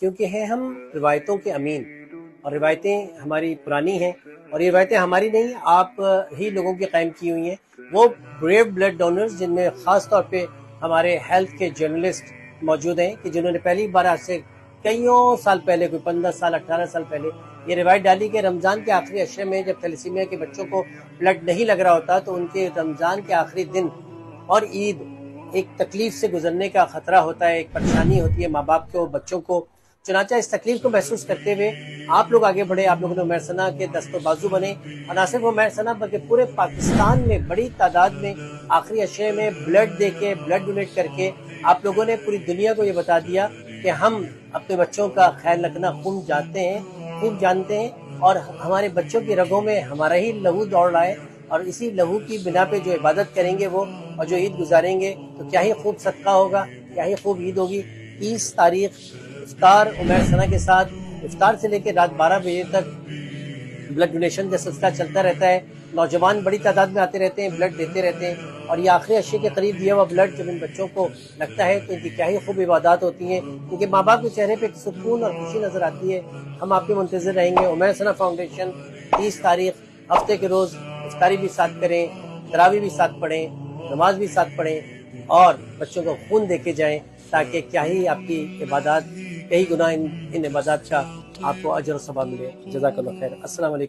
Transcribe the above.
کیونکہ ہیں ہم روایتوں کے امین، اور روایتیں ہماری پرانی ہیں، اور یہ روایتیں ہماری نہیں، آپ ہی لوگوں کی قائم کی ہوئی ہیں۔ وہ بریو بلڈ ڈونرز جن میں خاص طور پہ ہمارے ہیلتھ کے جرنلسٹ موجود ہیں، کہ جنہوں نے پہلی بار آج سے کئیوں سال پہلے، کوئی 15 سال 18 سال پہلے یہ روایت ڈالی کہ رمضان کے آخری عشرے میں جب تھیلیسیمیا کے بچوں کو بلڈ نہیں لگ رہا ہوتا تو ان کے رمضان کے آخری دن اور عید ایک تکلیف سے گزرنے کا خطرہ ہوتا ہے، ایک پریشانی ہوتی ہے ماں باپ کو، بچوں کو۔ چنانچہ اس تکلیف کو محسوس کرتے ہوئے آپ لوگ آگے بڑھے، آپ لوگوں نے عمیر ثنا کے دست و بازو بنے، اور نہ صرف عمیر ثنا بلکہ پورے پاکستان میں بڑی تعداد میں آخری عشرے میں بلڈ دے کے، بلڈ ڈونیٹ کر کے آپ لوگوں نے پوری دنیا کو یہ بتا دیا کہ ہم اپنے بچوں کا خیال رکھنا خوب جانتے ہیں، اور ہمارے بچوں کی رگوں میں ہمارا ہی لہو دوڑ رہا ہے، اور اسی لہو کی بنا پہ جو عبادت کریں گے وہ، اور جو عید گزاریں گے، تو کیا ہی خوب صدقہ ہوگا، کیا ہی خوب عید ہوگی۔ 30 تاریخ افطار عمیر ثنا کے ساتھ، افطار سے لے کے رات 12 بجے تک بلڈ ڈونیشن کا سلسلہ چلتا رہتا ہے۔ نوجوان بڑی تعداد میں آتے رہتے ہیں، بلڈ دیتے رہتے ہیں، اور یہ آخری عشرے کے قریب دیا ہوا بلڈ جب ان بچوں کو لگتا ہے تو ان کی کیا ہی خوب عبادات ہوتی ہیں، کیونکہ ماں باپ کے چہرے پہ ایک سکون اور خوشی نظر آتی ہے۔ ہم آپ کے منتظر رہیں گے۔ عمیر ثنا فاؤنڈیشن 30 تاریخ ہفتے کے روز افطاری بھی ساتھ کریں، تراویح بھی ساتھ پڑھیں، نماز بھی ساتھ پڑھیں، اور بچوں کو خون دے کے جائیں، تاکہ کیا ہی آپ کی عبادات، کئی گنا ان عبادات کا آپ کو اجر و ثواب ملے۔ جزاک اللہ خیر۔ السلام علیکم۔